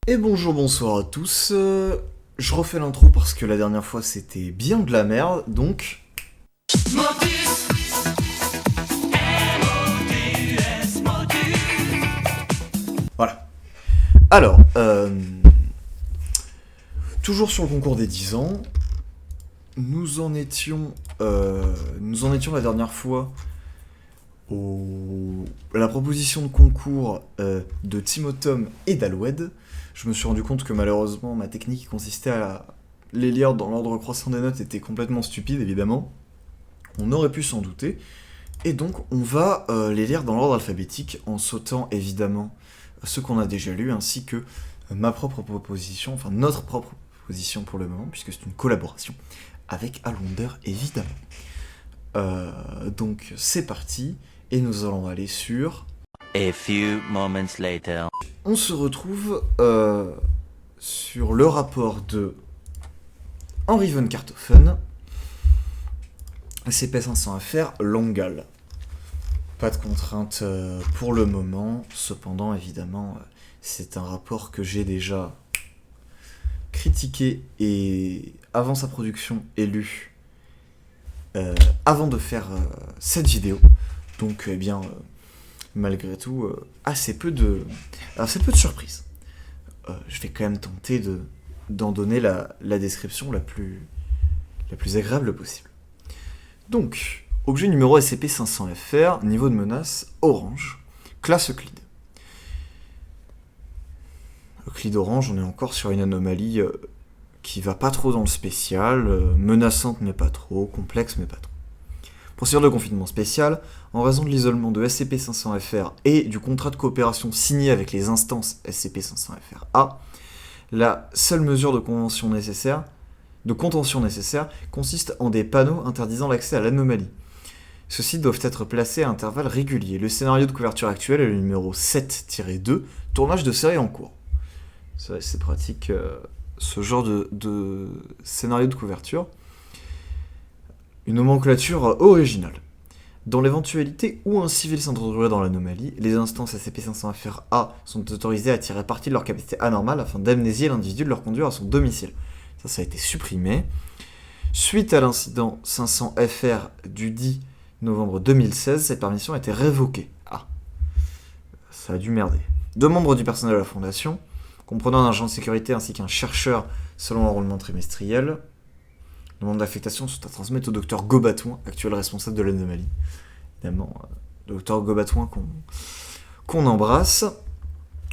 Et bonjour, bonsoir à tous. Je refais l'intro parce que la dernière fois c'était bien de la merde, donc Motus, M-O-T-U-S, Motus. voilà. Alors, toujours sur le concours des 10 ans, nous en étions la dernière fois à la proposition de concours de Timothom et d'Alwed. Je me suis rendu compte que malheureusement ma technique qui consistait à les lire dans l'ordre croissant des notes était complètement stupide, évidemment. On aurait pu s'en douter. Et donc on va les lire dans l'ordre alphabétique en sautant évidemment ceux qu'on a déjà lus ainsi que ma propre proposition, enfin notre propre proposition pour le moment puisque c'est une collaboration avec Alwonder évidemment. Donc c'est parti et nous allons aller sur... A few moments later. On se retrouve sur le rapport de Henri von Karthofen, SCP-500 FR, Longal. Pas de contraintes pour le moment, cependant évidemment c'est un rapport que j'ai déjà critiqué et avant sa production et lu avant de faire cette vidéo. Donc eh bien malgré tout assez peu de surprises. Je vais quand même tenter d'en donner la description la plus agréable possible. Donc, objet numéro SCP-500-FR, niveau de menace orange, classe Euclide. Euclide orange, on est encore sur une anomalie qui va pas trop dans le spécial, menaçante mais pas trop, complexe mais pas trop. Procédure de confinement spécial, en raison de l'isolement de SCP-500-FR et du contrat de coopération signé avec les instances SCP-500-FR-A, la seule mesure de contention nécessaire consiste en des panneaux interdisant l'accès à l'anomalie. Ceux-ci doivent être placés à intervalles réguliers. Le scénario de couverture actuel est le numéro 7-2, tournage de série en cours. C'est pratique ce genre de scénario de couverture. Une nomenclature originale. Dans l'éventualité où un civil s'introduirait dans l'anomalie, les instances SCP-500-FR-A sont autorisées à tirer parti de leur capacité anormale afin d'amnésier l'individu de leur conduire à son domicile. Ça a été supprimé. Suite à l'incident 500-FR du 10 novembre 2016, cette permission a été révoquée. Ah, ça a dû merder. 2 membres du personnel de la Fondation, comprenant un agent de sécurité ainsi qu'un chercheur selon un roulement trimestriel. Demande d'affectation sont à transmettre au docteur Gobatouin, actuel responsable de l'anomalie. Évidemment, docteur Gobatouin qu'on embrasse,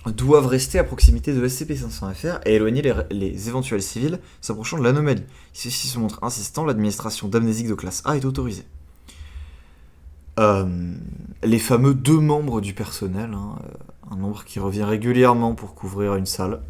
doivent rester à proximité de SCP-500-FR et éloigner les éventuels civils s'approchant de l'anomalie. Si ceux-ci se montrent insistants, l'administration d'amnésique de classe A est autorisée. Les fameux 2 membres du personnel, un nombre qui revient régulièrement pour couvrir une salle.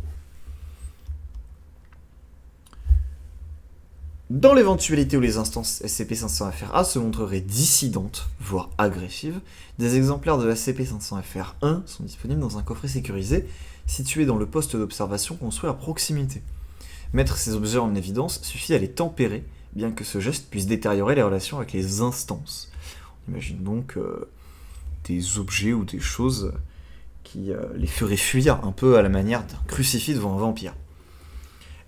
Dans l'éventualité où les instances SCP-500-FR-A se montreraient dissidentes, voire agressives, des exemplaires de SCP-500-FR-1 sont disponibles dans un coffret sécurisé situé dans le poste d'observation construit à proximité. Mettre ces objets en évidence suffit à les tempérer, bien que ce geste puisse détériorer les relations avec les instances. On imagine donc des objets ou des choses qui les feraient fuir un peu à la manière d'un crucifix devant un vampire.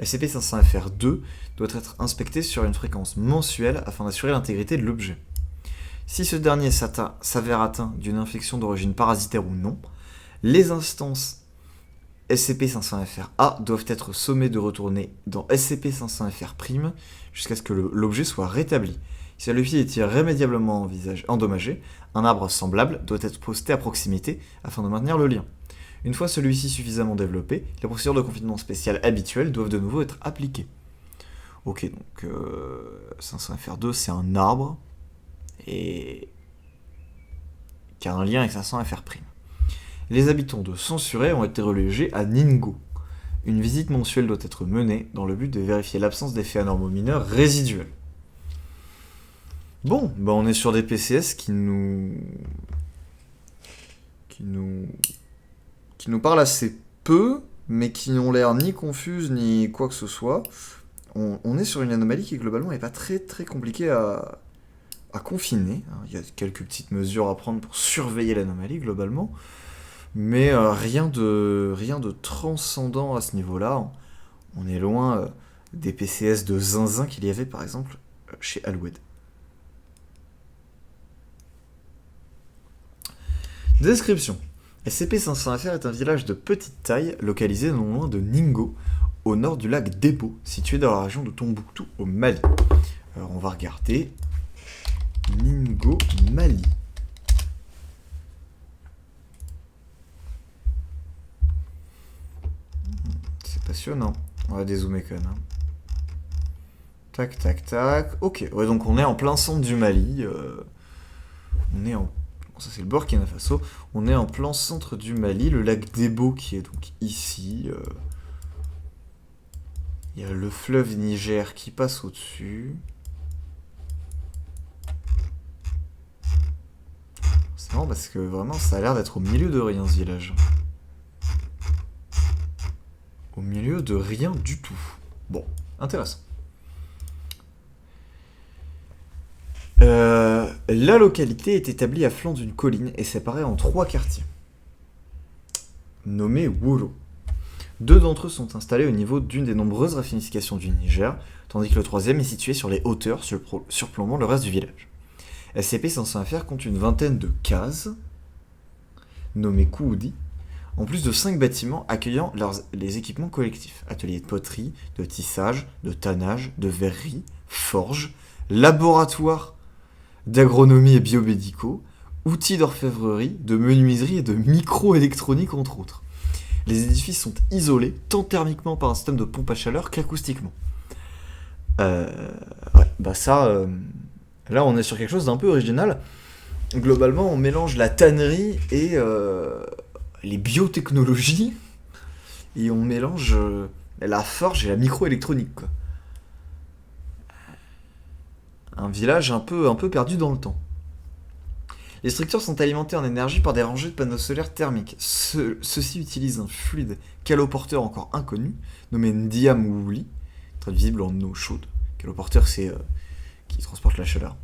SCP-500-FR-2 doit être inspecté sur une fréquence mensuelle afin d'assurer l'intégrité de l'objet. Si ce dernier s'avère atteint d'une infection d'origine parasitaire ou non, les instances SCP-500-FR-A doivent être sommées de retourner dans SCP-500-FR' jusqu'à ce que l'objet soit rétabli. Si celui-ci est irrémédiablement endommagé, un arbre semblable doit être posté à proximité afin de maintenir le lien. Une fois celui-ci suffisamment développé, les procédures de confinement spécial habituelles doivent de nouveau être appliquées. Ok, donc 500-FR2 c'est un arbre et qui a un lien avec 500-FR'. Les habitants de Censuré ont été relégués à Ningo. Une visite mensuelle doit être menée dans le but de vérifier l'absence d'effets anormaux mineurs résiduels. Bon, on est sur des PCS qui nous parlent assez peu, mais qui n'ont l'air ni confuses ni quoi que ce soit. On est sur une anomalie qui globalement n'est pas très très compliquée à confiner. Il y a quelques petites mesures à prendre pour surveiller l'anomalie globalement. Mais rien de transcendant à ce niveau-là. On est loin des PCS de zinzin qu'il y avait par exemple chez Aloued. Description. SCP-501-FR est un village de petite taille localisé non loin de Ningo, au nord du lac Debo, situé dans la région de Tombouctou au Mali. Alors on va regarder Ningo, Mali. C'est passionnant. On va dézoomer quand même. Hein. Tac, tac, tac. Ok, ouais, donc on est en plein centre du Mali. On est en... Ça c'est le Burkina Faso. On est en plein centre du Mali. Le lac Debo qui est donc ici. Il y a le fleuve Niger qui passe au-dessus. C'est marrant parce que vraiment ça a l'air d'être au milieu de rien ce village. Au milieu de rien du tout. Bon, intéressant. La localité est établie à flanc d'une colline et séparée en 3 quartiers, nommés Wolo. 2 d'entre eux sont installés au niveau d'une des nombreuses ramifications du Niger, tandis que le 3e est situé sur les hauteurs surplombant le reste du village. SCP-501-FR compte une vingtaine de cases, nommées Kououdi, en plus de 5 bâtiments accueillant les équipements collectifs, ateliers de poterie, de tissage, de tannage, de verrerie, forge, laboratoire d'agronomie et biomédicaux, outils d'orfèvrerie, de menuiserie et de microélectronique entre autres. Les édifices sont isolés tant thermiquement par un système de pompe à chaleur qu'acoustiquement. Ouais, bah ça, là on est sur quelque chose d'un peu original. Globalement, on mélange la tannerie et les biotechnologies, et on mélange la forge et la microélectronique, quoi. Un village un peu perdu dans le temps. Les structures sont alimentées en énergie par des rangées de panneaux solaires thermiques. Ceux-ci utilisent un fluide caloporteur encore inconnu, nommé Ndiamououli, traduisible en eau chaude. Caloporteur, c'est qui transporte la chaleur.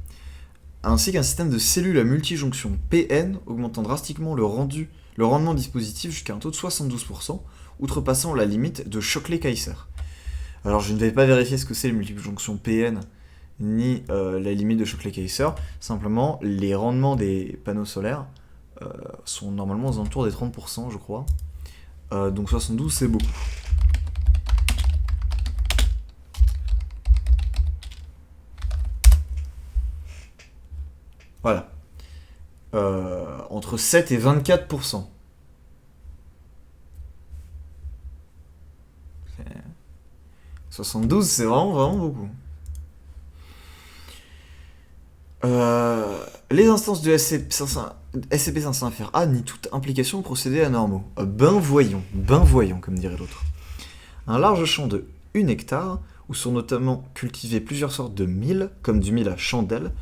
Ainsi qu'un système de cellules à multijonction PN, augmentant drastiquement le rendement dispositif jusqu'à un taux de 72%, outrepassant la limite de Shockley-Kaiser. Alors je ne vais pas vérifier ce que c'est les multijonctions PN, ni la limite de Shockley-Kaiser, simplement les rendements des panneaux solaires sont normalement aux alentours des 30%, je crois. Donc 72 c'est beaucoup. Voilà. Entre 7 et 24%. 72 c'est vraiment beaucoup. Les instances de SCP-501-FR nient toute implication aux procédés anormaux. Ben voyons, comme dirait l'autre. Un large champ de 1 hectare, où sont notamment cultivées plusieurs sortes de mil, comme du mil à chandelle,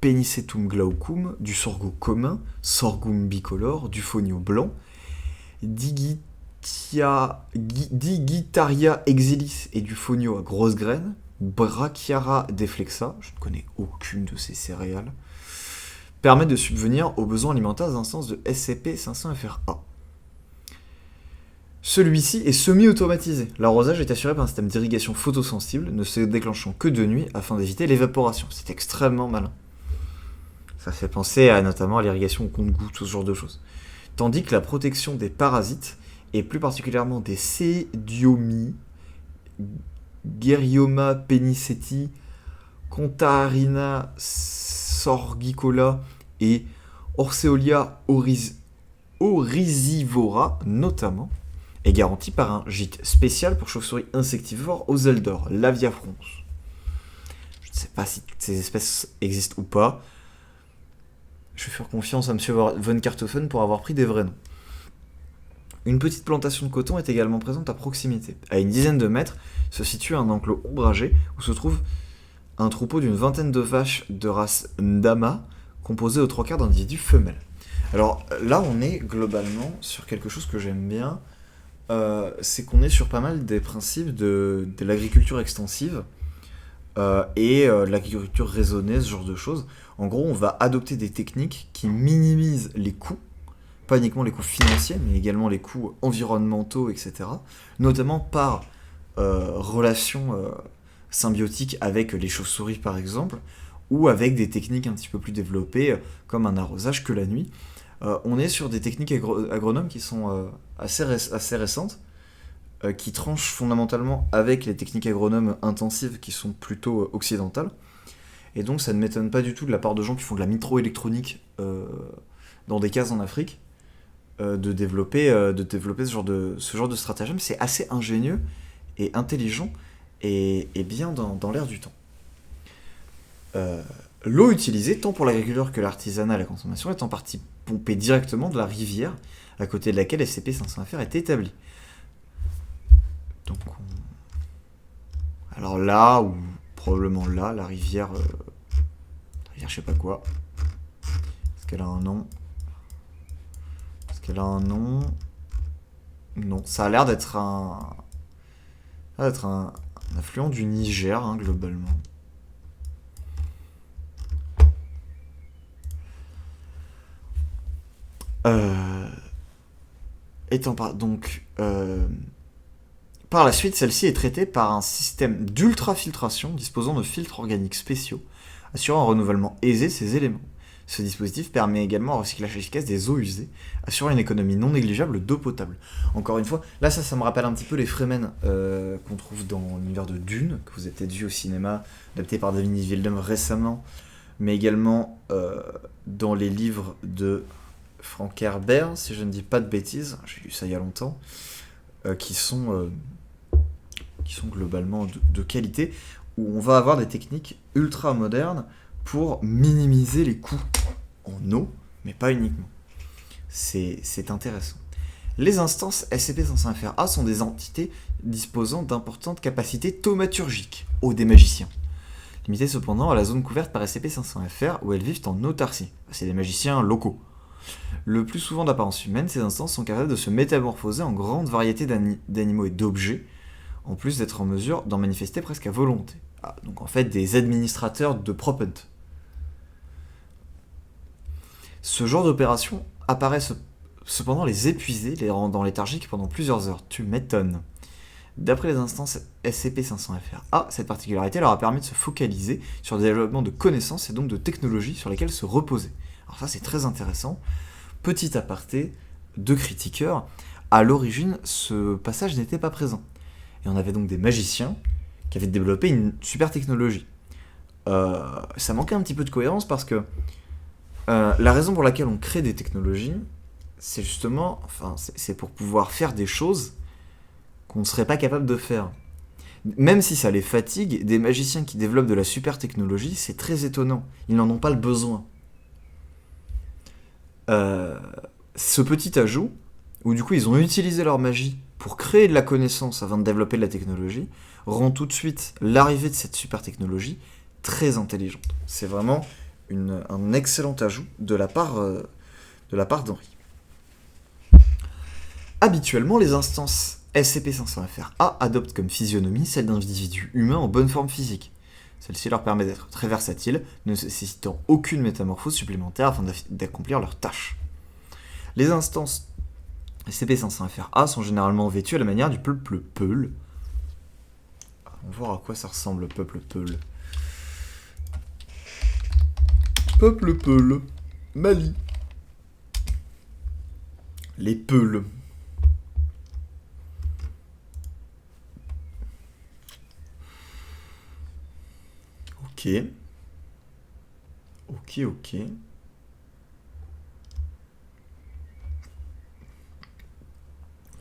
Penicetum glaucum, du sorgho commun, Sorghum bicolore, du fonio blanc, Digitaria exilis et du fonio à grosses graines, Brachiara deflexa, je ne connais aucune de ces céréales, permettent de subvenir aux besoins alimentaires des instances de SCP-501-FR. Celui-ci est semi-automatisé. L'arrosage est assuré par un système d'irrigation photosensible, ne se déclenchant que de nuit afin d'éviter l'évaporation. C'est extrêmement malin. Ça fait penser à notamment à l'irrigation au compte-gouttes, tout ce genre de choses. Tandis que la protection des parasites, et plus particulièrement des Cédiomies, Guerioma peniceti, Contarina sorgicola et Orseolia orisivora notamment, est garantie par un gîte spécial pour chauves-souris insectivores aux ailes d'or, Laviafrons. Je ne sais pas si toutes ces espèces existent ou pas. Je vais faire confiance à M. von Karthofen pour avoir pris des vrais noms. Une petite plantation de coton est également présente à proximité. À une dizaine de mètres se situe un enclos ombragé où se trouve un troupeau d'une vingtaine de vaches de race Ndama, composé aux 3/4 d'individus femelles. Alors là, on est globalement sur quelque chose que j'aime bien, c'est qu'on est sur pas mal des principes de l'agriculture extensive et l'agriculture raisonnée, ce genre de choses. En gros, on va adopter des techniques qui minimisent les coûts pas uniquement les coûts financiers, mais également les coûts environnementaux, etc. Notamment par relation symbiotique avec les chauves-souris par exemple, ou avec des techniques un petit peu plus développées, comme un arrosage que la nuit. On est sur des techniques agronomes qui sont assez récentes, qui tranchent fondamentalement avec les techniques agronomes intensives qui sont plutôt occidentales. Et donc ça ne m'étonne pas du tout de la part de gens qui font de la microélectronique dans des cases en Afrique, de développer ce genre de stratagème. C'est assez ingénieux et intelligent et bien dans l'air du temps. L'eau utilisée, tant pour l'agriculture que l'artisanat et la consommation, est en partie pompée directement de la rivière à côté de laquelle SCP-501-FR est établie. Donc alors là, ou probablement là, la rivière je sais pas quoi. Est-ce qu'elle a un nom? Non, ça a l'air d'être un affluent du Niger, hein, globalement. Par la suite, celle-ci est traitée par un système d'ultrafiltration disposant de filtres organiques spéciaux, assurant un renouvellement aisé de ces éléments. Ce dispositif permet également un recyclage efficace des eaux usées, assurant une économie non négligeable d'eau potable. Encore une fois, là ça me rappelle un petit peu les Fremen qu'on trouve dans l'univers de Dune, que vous avez peut-être vu au cinéma, adapté par Denis Villeneuve récemment, mais également dans les livres de Frank Herbert, si je ne dis pas de bêtises, j'ai lu ça il y a longtemps, qui sont globalement de qualité, où on va avoir des techniques ultra modernes pour minimiser les coûts en eau, mais pas uniquement. C'est intéressant. Les instances SCP-501-FR sont des entités disposant d'importantes capacités thaumaturgiques, aux des magiciens, limitées cependant à la zone couverte par SCP-501-FR où elles vivent en autarcie. C'est des magiciens locaux. Le plus souvent d'apparence humaine, ces instances sont capables de se métamorphoser en grande variété d'animaux et d'objets, en plus d'être en mesure d'en manifester presque à volonté. Donc en fait des administrateurs de prop hunt. Ce genre d'opération apparaît cependant les épuiser, les rendant léthargiques pendant plusieurs heures. Tu m'étonnes. D'après les instances SCP-501-FR, cette particularité leur a permis de se focaliser sur le développement de connaissances et donc de technologies sur lesquelles se reposer. Alors ça c'est très intéressant. Petit aparté de critiqueurs, à l'origine ce passage n'était pas présent. Et on avait donc des magiciens qui avaient développé une super technologie. Ça manquait un petit peu de cohérence parce que la raison pour laquelle on crée des technologies, c'est justement, c'est pour pouvoir faire des choses qu'on ne serait pas capable de faire. Même si ça les fatigue, des magiciens qui développent de la super technologie, c'est très étonnant. Ils n'en ont pas le besoin. Ce petit ajout, où du coup ils ont utilisé leur magie pour créer de la connaissance avant de développer de la technologie, rend tout de suite l'arrivée de cette super technologie très intelligente. C'est vraiment un excellent ajout de la part d'Henry. Habituellement, les instances SCP-501-FR adoptent comme physionomie celle d'individus humains en bonne forme physique. Celle-ci leur permet d'être très versatiles, ne nécessitant aucune métamorphose supplémentaire afin d'accomplir leurs tâches. Les instances SCP-501-FR sont généralement vêtues à la manière du peuple Peul. On va voir à quoi ça ressemble, le peuple Peul. Peuple Peul, Mali. Les Peuls. Ok.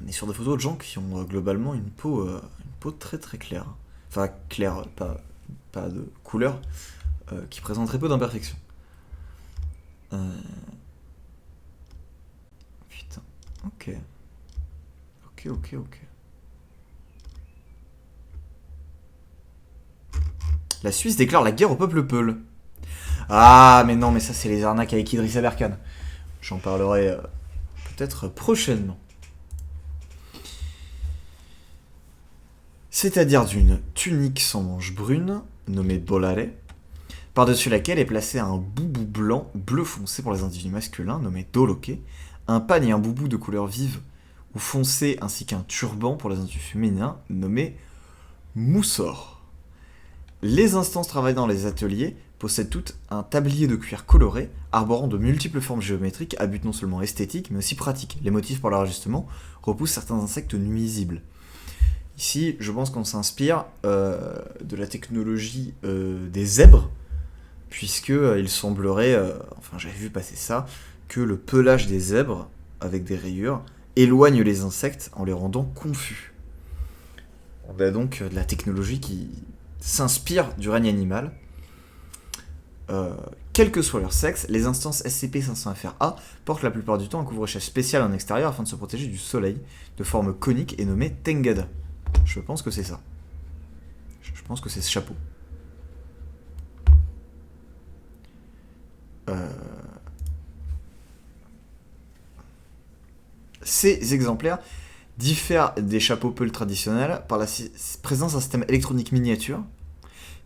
On est sur des photos de gens qui ont globalement une peau très très claire. Enfin, claire, pas de couleur, qui présente très peu d'imperfections. Putain, ok. La Suisse déclare la guerre au peuple Peul. Ah, mais non, mais ça c'est les arnaques avec Idriss Aberkan. J'en parlerai peut-être prochainement. C'est-à-dire d'une tunique sans manches brunes, nommée bolare, par-dessus laquelle est placé un boubou blanc bleu foncé pour les individus masculins, nommé doloke, un pan et un boubou de couleur vive ou foncée ainsi qu'un turban pour les individus féminins nommés moussors. Les instances travaillant dans les ateliers possèdent toutes un tablier de cuir coloré, arborant de multiples formes géométriques à but non seulement esthétique mais aussi pratique. Les motifs pour leur ajustement repoussent certains insectes nuisibles. Ici, je pense qu'on s'inspire de la technologie des zèbres, puisque il semblerait, enfin j'avais vu passer ça, que le pelage des zèbres, avec des rayures, éloigne les insectes en les rendant confus. On a donc de la technologie qui s'inspire du règne animal. Quel que soit leur sexe, les instances SCP-500-FRA portent la plupart du temps un couvre-chef spécial en extérieur afin de se protéger du soleil, de forme conique et nommé Tengada. Je pense que c'est ça. Je pense que c'est ce chapeau. Ces exemplaires diffèrent des chapeaux peuls traditionnels par la présence d'un système électronique miniature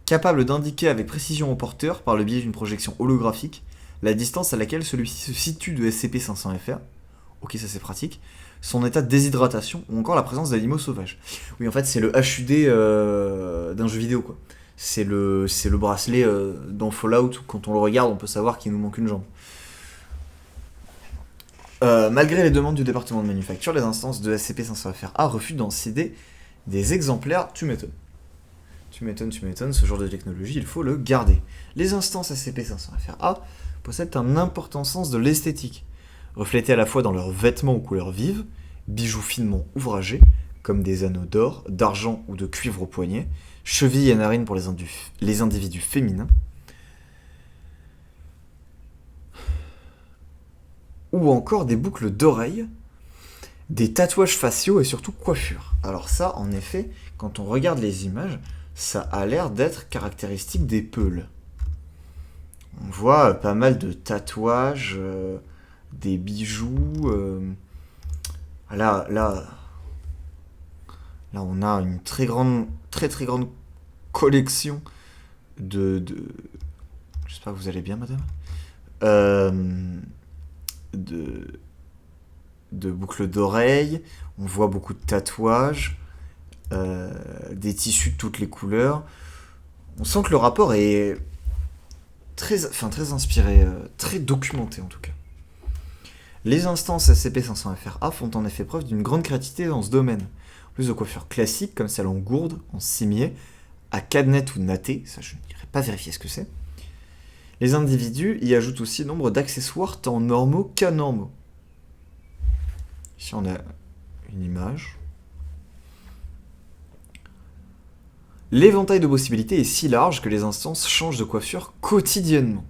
capable d'indiquer avec précision au porteur, par le biais d'une projection holographique, la distance à laquelle celui-ci se situe de SCP-500-FR, ok ça c'est pratique, son état de déshydratation ou encore la présence d'animaux sauvages. Oui en fait c'est le HUD d'un jeu vidéo quoi. C'est le bracelet dans Fallout où quand on le regarde on peut savoir qu'il nous manque une jambe. Malgré les demandes du département de manufacture, les instances de SCP-500-FRA refusent d'en céder des exemplaires. Tu m'étonnes, ce genre de technologie, il faut le garder. Les instances SCP-500-FRA possèdent un important sens de l'esthétique, reflété à la fois dans leurs vêtements aux couleurs vives, bijoux finement ouvragés, comme des anneaux d'or, d'argent ou de cuivre aux poignets, chevilles et narines pour les individus féminins, ou encore des boucles d'oreilles, des tatouages faciaux et surtout coiffures. Alors ça, en effet, quand on regarde les images, ça a l'air d'être caractéristique des peuls. On voit pas mal de tatouages, des bijoux. Là, on a une très grande collection de... J'espère que vous allez bien, madame. De boucles d'oreilles, on voit beaucoup de tatouages, des tissus de toutes les couleurs. On sent que le rapport est très inspiré, très documenté en tout cas. Les instances SCP-500-FRA font en effet preuve d'une grande créativité dans ce domaine. En plus de coiffures classiques comme celle en gourde, en cimier, à cadenette ou nattée, ça je n'irai pas vérifier ce que c'est, les individus y ajoutent aussi nombre d'accessoires tant normaux qu'anormaux. Ici on a une image. L'éventail de possibilités est si large que les instances changent de coiffure quotidiennement.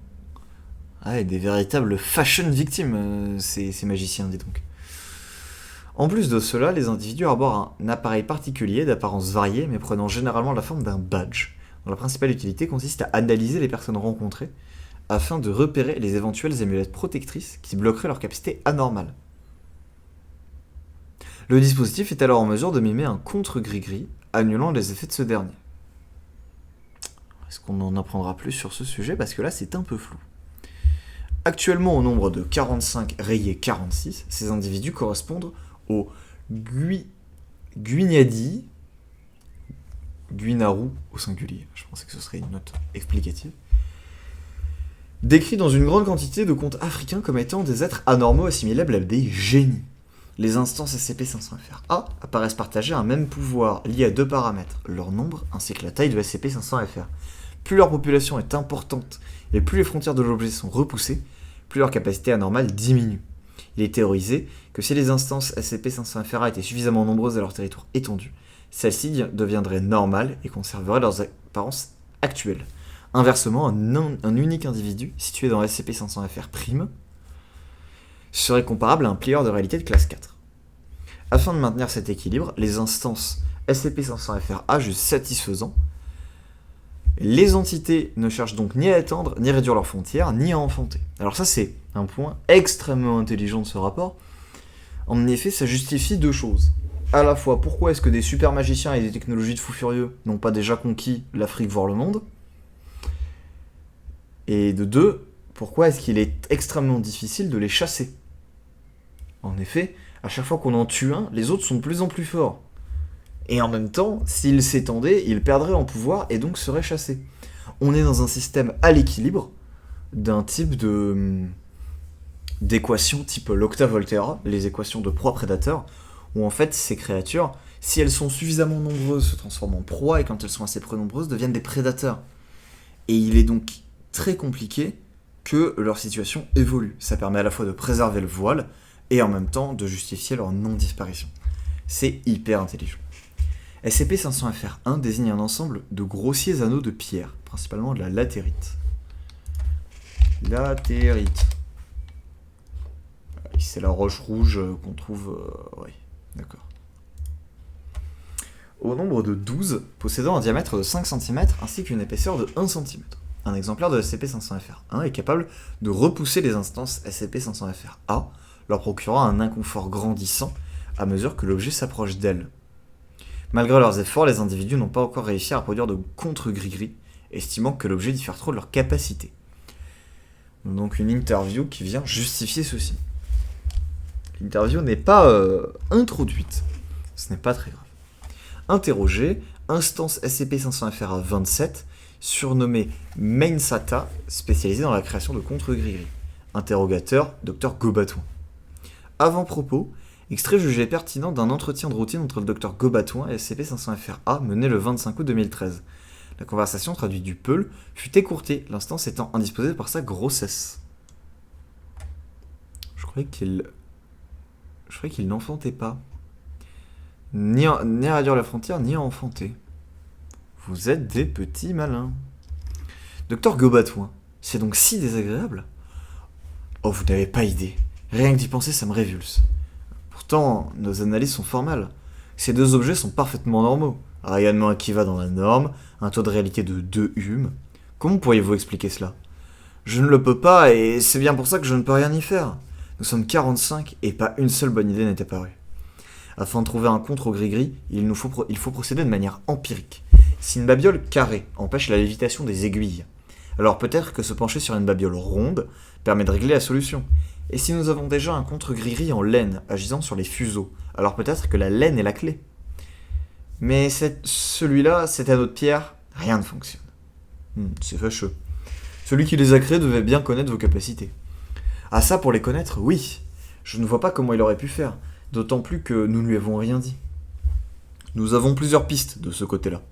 Ah, et des véritables fashion victimes, ces magiciens, dis donc. En plus de cela, les individus arborent un appareil particulier d'apparence variée, mais prenant généralement la forme d'un badge, dont la principale utilité consiste à analyser les personnes rencontrées, afin de repérer les éventuelles amulettes protectrices qui bloqueraient leur capacité anormale. Le dispositif est alors en mesure de mimer un contre-gris-gris, annulant les effets de ce dernier. Est-ce qu'on en apprendra plus sur ce sujet? Parce que là, c'est un peu flou. Actuellement, au nombre de 45 rayés 46, ces individus correspondent aux Guignadi, Guinaru au singulier, je pensais que ce serait une note explicative, décrits dans une grande quantité de contes africains comme étant des êtres anormaux assimilables à des génies. Les instances SCP-500-FRA apparaissent partager un même pouvoir lié à deux paramètres, leur nombre ainsi que la taille de SCP-500-FR. Plus leur population est importante et plus les frontières de l'objet sont repoussées, plus leur capacité anormale diminue. Il est théorisé que si les instances SCP-500-FRA étaient suffisamment nombreuses à leur territoire étendu, celles-ci deviendraient normales et conserveraient leurs apparences actuelles. Inversement, un unique individu situé dans SCP-500-FR' serait comparable à un player de réalité de classe 4. Afin de maintenir cet équilibre, les instances SCP-500-FRA jugent satisfaisant. Les entités ne cherchent donc ni à étendre, ni à réduire leurs frontières, ni à enfanter. Alors ça, c'est un point extrêmement intelligent de ce rapport. En effet, ça justifie deux choses. À la fois, pourquoi est-ce que des super magiciens et des technologies de fous furieux n'ont pas déjà conquis l'Afrique, voire le monde? Et de deux, pourquoi est-ce qu'il est extrêmement difficile de les chasser? En effet, à chaque fois qu'on en tue un, les autres sont de plus en plus forts. Et en même temps, s'ils s'étendaient, ils perdraient en pouvoir et donc seraient chassés. On est dans un système à l'équilibre d'un type d'équations type l'octa-volterra, les équations de proie-prédateur, où en fait ces créatures, si elles sont suffisamment nombreuses, se transforment en proie, et quand elles sont assez peu nombreuses, deviennent des prédateurs. Et il est donc très compliqué que leur situation évolue. Ça permet à la fois de préserver le voile, et en même temps de justifier leur non-disparition. C'est hyper intelligent. SCP-500-FR1 désigne un ensemble de grossiers anneaux de pierre, principalement de la latérite. Latérite. C'est la roche rouge qu'on trouve... oui, d'accord. Au nombre de 12, possédant un diamètre de 5 cm ainsi qu'une épaisseur de 1 cm. Un exemplaire de SCP-500-FR1 est capable de repousser les instances SCP-500-FR-A, leur procurant un inconfort grandissant à mesure que l'objet s'approche d'elles. Malgré leurs efforts, les individus n'ont pas encore réussi à produire de contre-gris-gris, estimant que l'objet diffère trop de leur capacité. Donc une interview qui vient justifier ceci. L'interview n'est pas introduite, ce n'est pas très grave. Interrogé, instance SCP-500-FRA-27, surnommée Mainsata, spécialisée dans la création de contre-gris-gris. Interrogateur, Dr Gobatouin. Avant-propos, extrait jugé pertinent d'un entretien de routine entre le Dr Gobatouin et SCP-500-FRA mené le 25 août 2013. La conversation, traduite du Peul, fut écourtée, l'instance étant indisposée par sa grossesse. Je croyais qu'il n'enfantait pas. Ni à réduire la frontière, ni à enfanter. Vous êtes des petits malins. Docteur Gobatouin, c'est donc si désagréable? Oh, vous n'avez pas idée. Rien que d'y penser, ça me révulse. Pourtant, nos analyses sont formales. Ces deux objets sont parfaitement normaux. Rayonnement qui va dans la norme, un taux de réalité de 2 humes. Comment pourriez-vous expliquer cela? Je ne le peux pas, et c'est bien pour ça que je ne peux rien y faire. Nous sommes 45, et pas une seule bonne idée n'est apparue. Afin de trouver un contre au gris-gris, il faut procéder de manière empirique. Si une babiole carrée empêche la lévitation des aiguilles, alors peut-être que se pencher sur une babiole ronde permet de régler la solution. Et si nous avons déjà un contre gris-gris en laine agissant sur les fuseaux, alors peut-être que la laine est la clé. Mais celui-là, cet anneau de pierre, rien ne fonctionne. C'est fâcheux. Celui qui les a créés devait bien connaître vos capacités. Ah ça, pour les connaître, oui. Je ne vois pas comment il aurait pu faire, d'autant plus que nous ne lui avons rien dit. Nous avons plusieurs pistes de ce côté-là.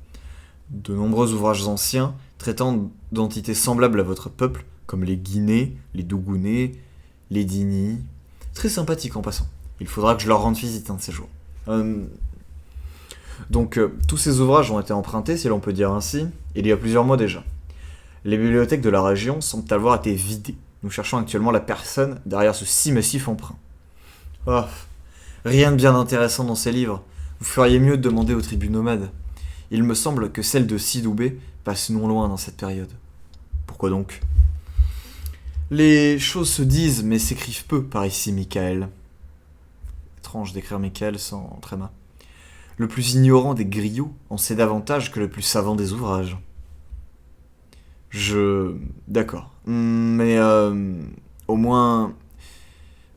De nombreux ouvrages anciens traitant d'entités semblables à votre peuple, comme les Guinées, les Dougounés, les Dini. Très sympathiques en passant. Il faudra que je leur rende visite un de ces jours. Donc, tous ces ouvrages ont été empruntés, si l'on peut dire ainsi, il y a plusieurs mois déjà. Les bibliothèques de la région semblent avoir été vidées. Nous cherchons actuellement la personne derrière ce si massif emprunt. Oh, rien de bien intéressant dans ces livres. Vous feriez mieux de demander aux tribus nomades. Il me semble que celle de Sidoubé passe non loin dans cette période. Pourquoi donc? Les choses se disent mais s'écrivent peu par ici, Michael. Étrange d'écrire Michael sans tréma. Le plus ignorant des griots en sait davantage que le plus savant des ouvrages. D'accord. Mais au moins...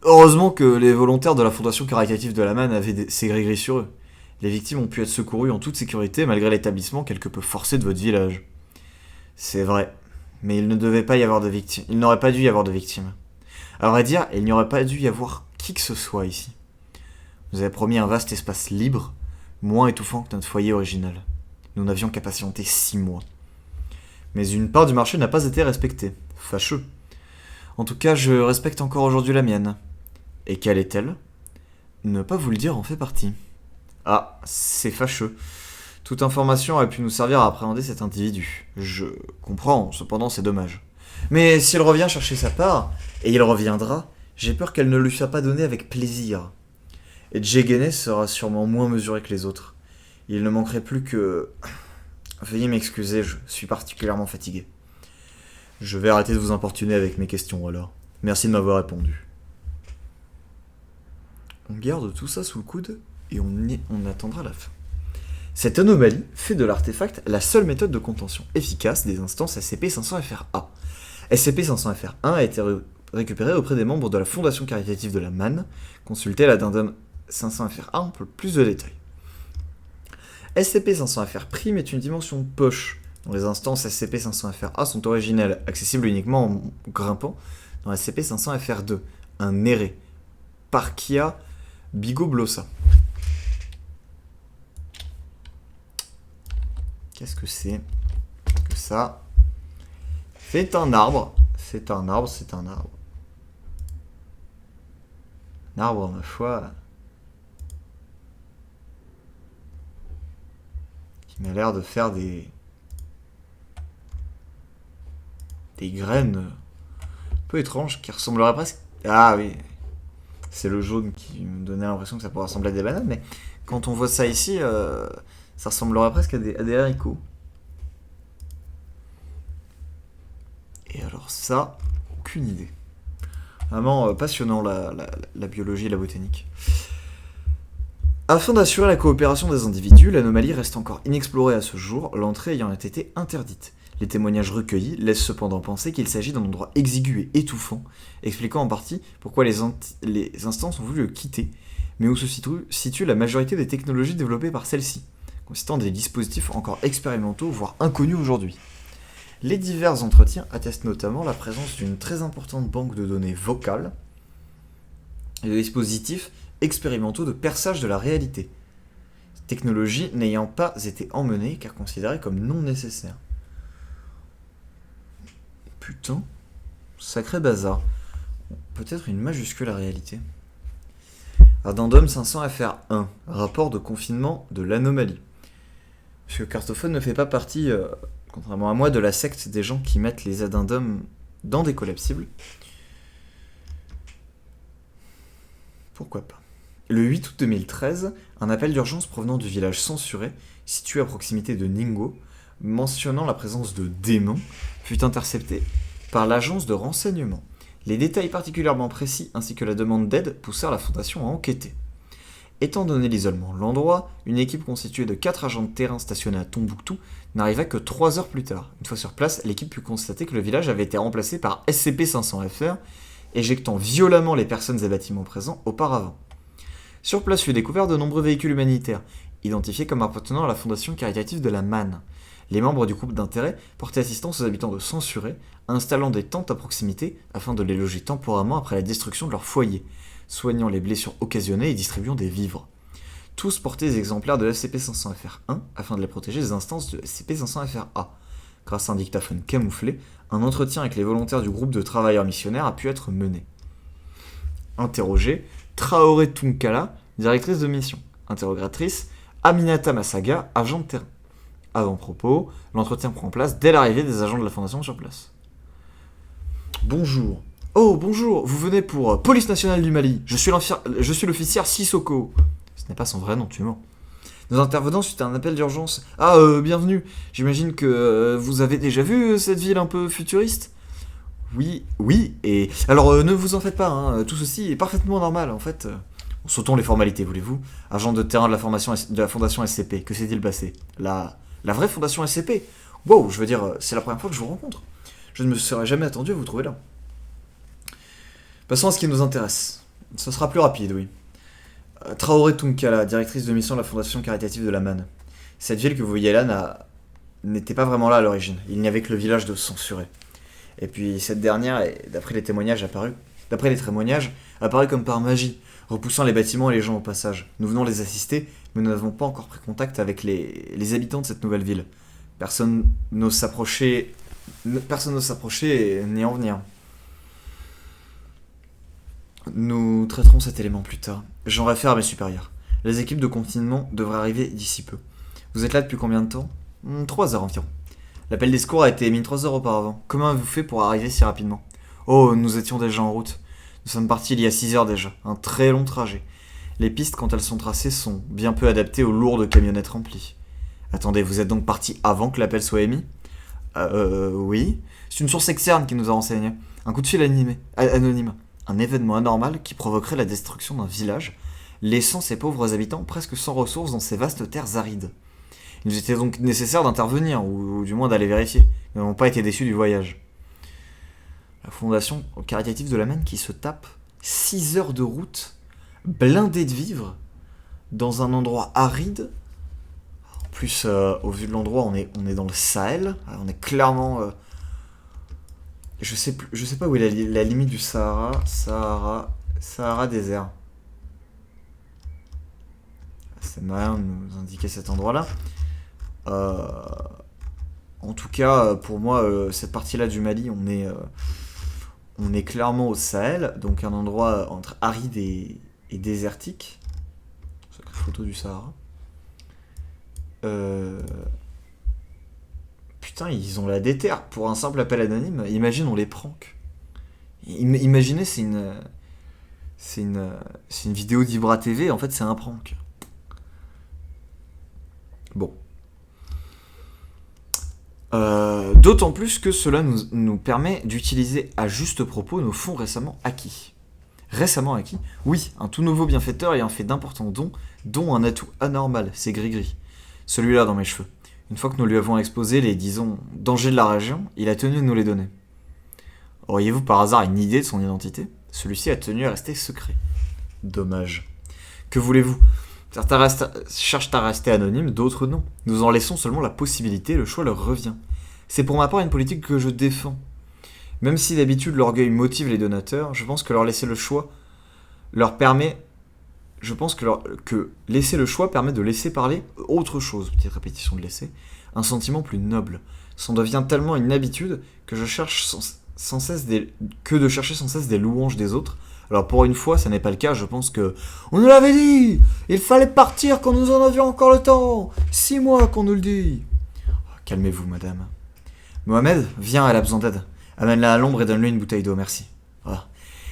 Heureusement que les volontaires de la Fondation caritative de la Manne avaient ces gris-gris sur eux. Les victimes ont pu être secourues en toute sécurité malgré l'établissement quelque peu forcé de votre village. C'est vrai. Mais il ne devait pas y avoir de victimes. Il n'aurait pas dû y avoir de victimes. À vrai dire, il n'y aurait pas dû y avoir qui que ce soit ici. Vous avez promis un vaste espace libre, moins étouffant que notre foyer original. Nous n'avions qu'à patienter 6 mois. Mais une part du marché n'a pas été respectée. Fâcheux. En tout cas, je respecte encore aujourd'hui la mienne. Et quelle est-elle? Ne pas vous le dire en fait partie. Ah, c'est fâcheux. Toute information aurait pu nous servir à appréhender cet individu. Je comprends, cependant c'est dommage. Mais s'il revient chercher sa part, et il reviendra, j'ai peur qu'elle ne lui soit pas donnée avec plaisir. Et Djegene sera sûrement moins mesuré que les autres. Il ne manquerait plus que... Veuillez m'excuser, je suis particulièrement fatigué. Je vais arrêter de vous importuner avec mes questions alors. Merci de m'avoir répondu. On garde tout ça sous le coude et on attendra la fin. Cette anomalie fait de l'artefact la seule méthode de contention efficace des instances SCP-500-FRA. SCP-500-FR1 récupérés auprès des membres de la Fondation caritative de la Manne. Consultez l'addendum 500FR1 pour plus de détails. SCP-500FR Prime est une dimension de poche, dont les instances SCP-500FR-A sont originelles, accessibles uniquement en grimpant dans SCP-500FR2, un néré, Parkia bigoblossa. Qu'est-ce que c'est que ça? C'est un arbre, c'est un arbre, c'est un arbre. Un arbre, ma foi, qui m'a l'air de faire des graines un peu étranges qui ressembleraient presque... Ah oui, c'est le jaune qui me donnait l'impression que ça pourrait ressembler à des bananes, mais quand on voit ça ici, ça ressemblerait presque à des haricots. Et alors ça, aucune idée. Vraiment passionnant la biologie et la botanique. Afin d'assurer la coopération des individus, l'anomalie reste encore inexplorée à ce jour, l'entrée ayant été interdite. Les témoignages recueillis laissent cependant penser qu'il s'agit d'un endroit exigu et étouffant, expliquant en partie pourquoi les instances ont voulu le quitter, mais où se situe la majorité des technologies développées par celles-ci, consistant des dispositifs encore expérimentaux, voire inconnus aujourd'hui. Les divers entretiens attestent notamment la présence d'une très importante banque de données vocales et de dispositifs expérimentaux de perçage de la réalité, cette technologie n'ayant pas été emmenée car considérée comme non nécessaire. Putain, sacré bazar. Peut-être une majuscule à réalité. Addendum 500FR1, rapport de confinement de l'anomalie. Monsieur Cartophone ne fait pas partie, contrairement à moi, de la secte des gens qui mettent les addendums dans des collapsibles. Pourquoi pas. Le 8 août 2013, un appel d'urgence provenant du village censuré, situé à proximité de Ningo, mentionnant la présence de démons, fut intercepté par l'agence de renseignement. Les détails particulièrement précis ainsi que la demande d'aide poussèrent la fondation à enquêter. Étant donné l'isolement de l'endroit, une équipe constituée de 4 agents de terrain stationnés à Tombouctou n'arriva que 3 heures plus tard. Une fois sur place, l'équipe put constater que le village avait été remplacé par SCP-500FR, éjectant violemment les personnes et bâtiments présents auparavant. Sur place fut découvert de nombreux véhicules humanitaires, identifiés comme appartenant à la fondation caritative de la Manne. Les membres du groupe d'intérêt portaient assistance aux habitants de Censuré, installant des tentes à proximité afin de les loger temporairement après la destruction de leur foyer, soignant les blessures occasionnées et distribuant des vivres. Tous portaient des exemplaires de SCP-500FR1 afin de les protéger des instances de SCP-500FR-A. Grâce à un dictaphone camouflé, un entretien avec les volontaires du groupe de travailleurs missionnaires a pu être mené. Interrogé, Traoré Tunkala, directrice de mission. Interrogatrice, Aminata Masaga, agent de terrain. Avant-propos, l'entretien prend place dès l'arrivée des agents de la Fondation sur place. Bonjour. Oh, bonjour, vous venez pour Police Nationale du Mali. Je suis l'officier Sissoko. Ce n'est pas son vrai nom, tu mens. Nous intervenons suite à un appel d'urgence. Ah, bienvenue. J'imagine que vous avez déjà vu cette ville un peu futuriste ? Oui, et... Alors, ne vous en faites pas, hein, tout ceci est parfaitement normal, en fait. Sautons les formalités, voulez-vous ? Agent de terrain de la Fondation SCP, que s'est-il passé ? La vraie Fondation SCP ? Wow, je veux dire, c'est la première fois que je vous rencontre. Je ne me serais jamais attendu à vous trouver là. Passons à ce qui nous intéresse. Ce sera plus rapide, oui. Traoré Tunkala, directrice de mission de la Fondation caritative de la Manne. Cette ville que vous voyez là n'était pas vraiment là à l'origine. Il n'y avait que le village de Censuré. Et puis cette dernière, d'après les témoignages, apparue comme par magie, repoussant les bâtiments et les gens au passage. Nous venons les assister, mais nous n'avons pas encore pris contact avec les habitants de cette nouvelle ville. Personne n'ose s'approcher ni en venir. Nous traiterons cet élément plus tard. J'en réfère à mes supérieurs. Les équipes de confinement devraient arriver d'ici peu. Vous êtes là depuis combien de temps ? 3 heures environ. L'appel des secours a été émis 3 heures auparavant. Comment avez-vous fait pour arriver si rapidement ? Oh, nous étions déjà en route. Nous sommes partis il y a 6 heures déjà. Un très long trajet. Les pistes, quand elles sont tracées, sont bien peu adaptées aux lourdes camionnettes remplies. Attendez, vous êtes donc partis avant que l'appel soit émis ? Oui. C'est une source externe qui nous a renseigné. Un coup de fil anonyme. Un événement anormal qui provoquerait la destruction d'un village, laissant ses pauvres habitants presque sans ressources dans ces vastes terres arides. Il nous était donc nécessaire d'intervenir, ou du moins d'aller vérifier. Nous n'avons pas été déçus du voyage. La fondation caritative de la Manne qui se tape 6 heures de route, blindée de vivres, dans un endroit aride. En plus, au vu de l'endroit, on est dans le Sahel. Alors, on est clairement... je sais pas où est la limite du Sahara. Sahara désert. Ça n'a rien de nous indiquer cet endroit-là. En tout cas, pour moi, cette partie-là du Mali, on est clairement au Sahel, donc un endroit entre aride et désertique. Sacrée photo du Sahara. Putain, ils ont la déterre pour un simple appel anonyme. Imagine, on les prank. Imaginez, c'est une vidéo d'Ibra TV, en fait, c'est un prank. Bon. D'autant plus que cela nous permet d'utiliser à juste propos nos fonds récemment acquis. Récemment acquis ? Oui, un tout nouveau bienfaiteur ayant fait d'importants dons, dont un atout anormal, c'est Grigri. Celui-là dans mes cheveux. Une fois que nous lui avons exposé les, disons, dangers de la région, il a tenu à nous les donner. Auriez-vous par hasard une idée de son identité ? Celui-ci a tenu à rester secret. Dommage. Que voulez-vous ? Certains cherchent à rester anonymes, d'autres non. Nous en laissons seulement la possibilité, le choix leur revient. C'est pour ma part une politique que je défends. Même si d'habitude l'orgueil motive les donateurs, je pense que leur laisser le choix leur permet... Je pense que laisser le choix permet de laisser parler autre chose, petite répétition de laisser, un sentiment plus noble. Ça en devient tellement une habitude que je cherche sans cesse de chercher sans cesse des louanges des autres. Alors pour une fois, ça n'est pas le cas, je pense que... On nous l'avait dit ! Il fallait partir quand nous en avions encore le temps ! 6 mois qu'on nous le dit ! Calmez-vous, madame. Mohamed, viens, elle a besoin d'aide. Amène-la à l'ombre et donne-lui une bouteille d'eau, merci. Voilà.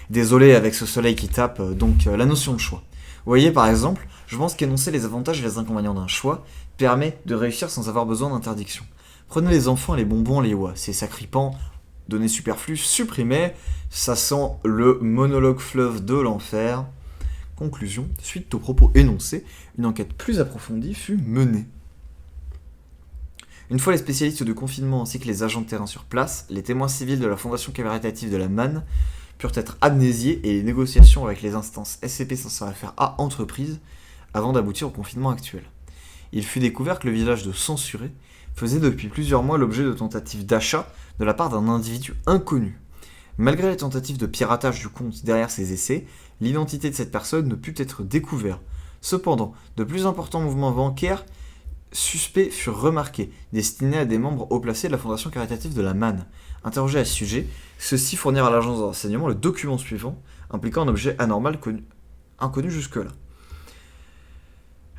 Désolé avec ce soleil qui tape, donc la notion de choix. Vous voyez, par exemple, je pense qu'énoncer les avantages et les inconvénients d'un choix permet de réussir sans avoir besoin d'interdiction. Prenez les enfants, les bonbons, les oies. C'est sacripant, données superflues, supprimées. Ça sent le monologue fleuve de l'enfer. Conclusion, suite aux propos énoncés, une enquête plus approfondie fut menée. Une fois les spécialistes de confinement ainsi que les agents de terrain sur place, les témoins civils de la Fondation caritative de la Manne purent être amnésiés et les négociations avec les instances SCP-500FRA entreprises avant d'aboutir au confinement actuel. Il fut découvert que le village de Censuré faisait depuis plusieurs mois l'objet de tentatives d'achat de la part d'un individu inconnu. Malgré les tentatives de piratage du compte derrière ces essais, l'identité de cette personne ne put être découverte. Cependant, de plus importants mouvements bancaires suspects furent remarqués, destinés à des membres haut placés de la Fondation caritative de la Manne. Interrogés à ce sujet, ceux-ci fournirent à l'agence de renseignement le document suivant, impliquant un objet anormal inconnu jusque-là.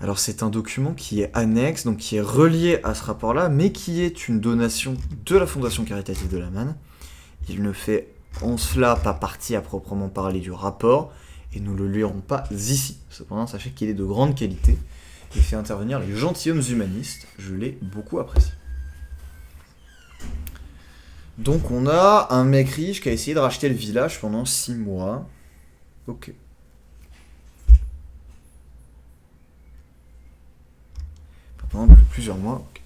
Alors c'est un document qui est annexe, donc qui est relié à ce rapport-là, mais qui est une donation de la Fondation caritative de la Manne. Il ne fait en cela pas partie à proprement parler du rapport, et nous ne le lirons pas ici. Cependant, sachez qu'il est de grande qualité, et fait intervenir les gentilshommes humanistes, je l'ai beaucoup apprécié. Donc on a un mec riche qui a essayé de racheter le village pendant 6 mois. Ok. Pendant plusieurs mois. Okay.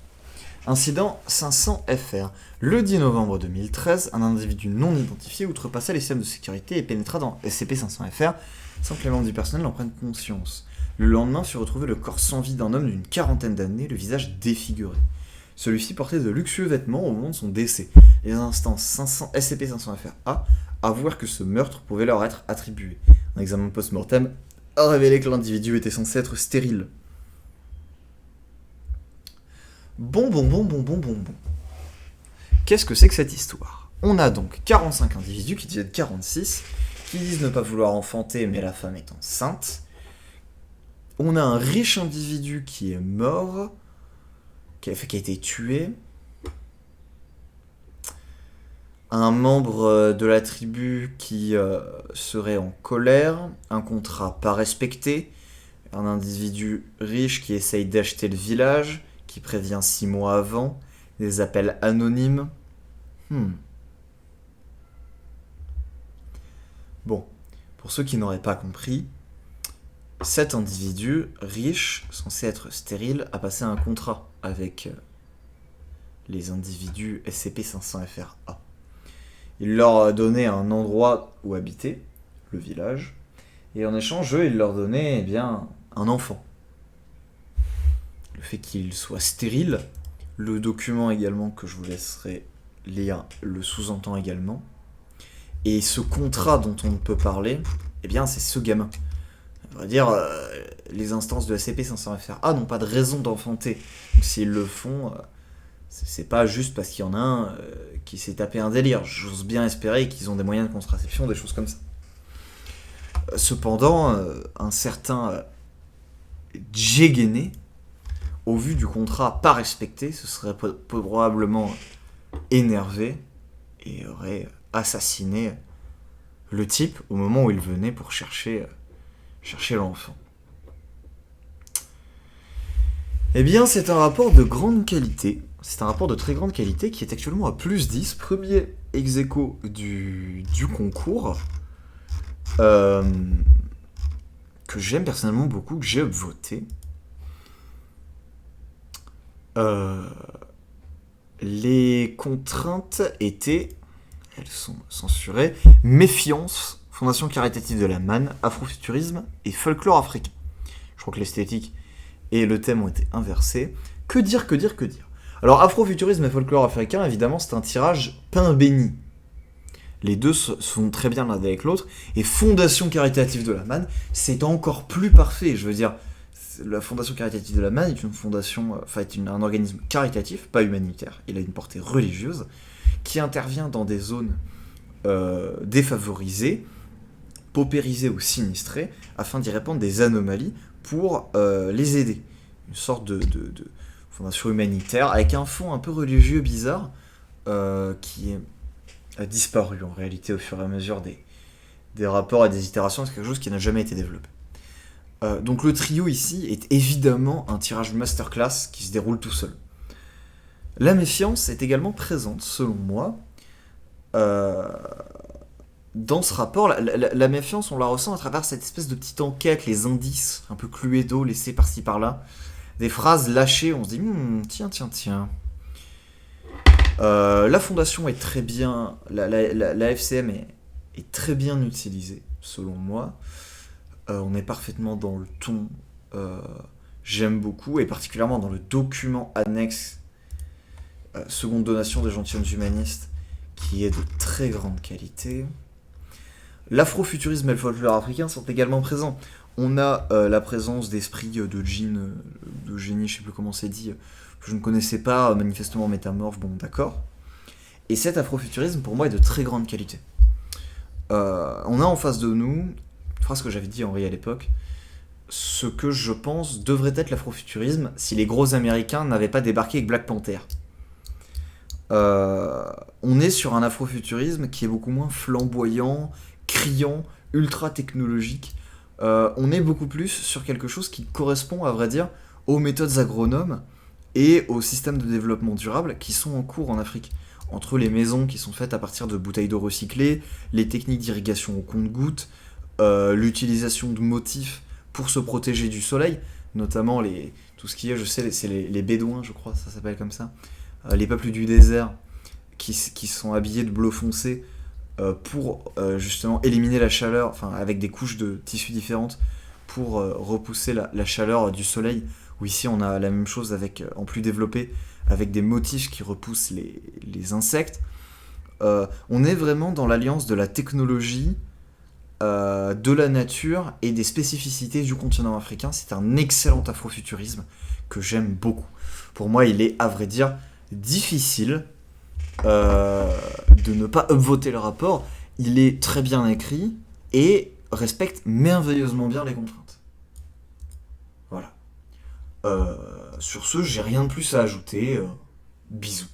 Incident 500FR. Le 10 novembre 2013, un individu non identifié outrepassa les systèmes de sécurité et pénétra dans SCP-500FR sans que les membres du personnel en prennent conscience. Le lendemain fut retrouvé le corps sans vie d'un homme d'une quarantaine d'années, le visage défiguré. Celui-ci portait de luxueux vêtements au moment de son décès. Les instances SCP-500FRA avouèrent que ce meurtre pouvait leur être attribué. Un examen post-mortem a révélé que l'individu était censé être stérile. Bon. Qu'est-ce que c'est que cette histoire ? On a donc 45 individus qui deviennent 46, qui disent ne pas vouloir enfanter mais la femme est enceinte. On a un riche individu qui est mort, qui a été tué. Un membre de la tribu qui serait en colère, un contrat pas respecté, un individu riche qui essaye d'acheter le village, qui prévient 6 mois avant, des appels anonymes. Bon, pour ceux qui n'auraient pas compris, cet individu riche, censé être stérile, a passé un contrat avec les individus SCP-500FRA. Il leur donnait un endroit où habiter, le village, et en échange, eux, il leur donnait bien un enfant. Le fait qu'il soit stérile, le document également que je vous laisserai lire le sous-entend également. Et ce contrat dont on peut parler, eh bien c'est ce gamin. On va dire, les instances de la CP500FRA n'ont pas de raison d'enfanter. Donc, s'ils le font, c'est pas juste parce qu'il y en a un qui s'est tapé un délire. J'ose bien espérer qu'ils ont des moyens de contraception, des choses comme ça. Cependant, un certain Djeguéné, au vu du contrat pas respecté, se serait probablement énervé et aurait assassiné le type au moment où il venait pour chercher l'enfant. Eh bien, c'est un rapport de grande qualité. C'est un rapport de très grande qualité qui est actuellement à plus 10, premier ex aequo du concours, que j'aime personnellement beaucoup, que j'ai upvoté. Les contraintes étaient, elles sont censurées, méfiance, fondation caritative de la manne, afrofuturisme et folklore africain. Je crois que l'esthétique et le thème ont été inversés. Que dire. Alors, afrofuturisme et folklore africain, évidemment, c'est un tirage pain béni. Les deux sont très bien l'un avec l'autre. Et fondation caritative de la manne, c'est encore plus parfait. Je veux dire, la fondation caritative de la manne est une fondation, un organisme caritatif, pas humanitaire. Il a une portée religieuse qui intervient dans des zones défavorisées, paupérisées ou sinistrées, afin d'y répandre des anomalies pour les aider. Une sorte de fondation humanitaire avec un fond un peu religieux bizarre qui a disparu en réalité au fur et à mesure des rapports et des itérations. C'est quelque chose qui n'a jamais été développé. Donc le trio ici est évidemment un tirage masterclass qui se déroule tout seul. La méfiance est également présente, selon moi. Dans ce rapport, la méfiance, on la ressent à travers cette espèce de petite enquête, les indices un peu cluedo laissés par-ci par-là, des phrases lâchées, on se dit tiens. La fondation est très bien, la FCM est très bien utilisée, selon moi. On est parfaitement dans le ton, j'aime beaucoup, et particulièrement dans le document annexe seconde donation des gentilshommes humanistes, qui est de très grande qualité. L'afrofuturisme et le folklore africain sont également présents. On a la présence d'esprits de génie, je sais plus comment c'est dit, que je ne connaissais pas, manifestement métamorphe, bon d'accord. Et cet afrofuturisme, pour moi, est de très grande qualité. On a en face de nous, une phrase que j'avais dit Henri à l'époque, ce que je pense devrait être l'afrofuturisme si les gros américains n'avaient pas débarqué avec Black Panther. On est sur un afrofuturisme qui est beaucoup moins flamboyant, criant, ultra technologique. On est beaucoup plus sur quelque chose qui correspond, à vrai dire, aux méthodes agronomes et aux systèmes de développement durable qui sont en cours en Afrique. Entre les maisons qui sont faites à partir de bouteilles d'eau recyclées, les techniques d'irrigation au compte-gouttes, l'utilisation de motifs pour se protéger du soleil, notamment tout ce qui est, je sais, c'est les bédouins, je crois, ça s'appelle comme ça, les peuples du désert qui sont habillés de bleu foncé pour justement éliminer la chaleur, enfin avec des couches de tissus différentes pour repousser la chaleur du soleil, où ici on a la même chose avec, en plus développé, avec des motifs qui repoussent les insectes. On est vraiment dans l'alliance de la technologie, de la nature et des spécificités du continent africain. C'est un excellent afrofuturisme que j'aime beaucoup. Pour moi, il est, à vrai dire, difficile de ne pas upvoter le rapport. Il est très bien écrit et respecte merveilleusement bien les contraintes. Voilà. Sur ce, j'ai rien de plus à ajouter. Bisous.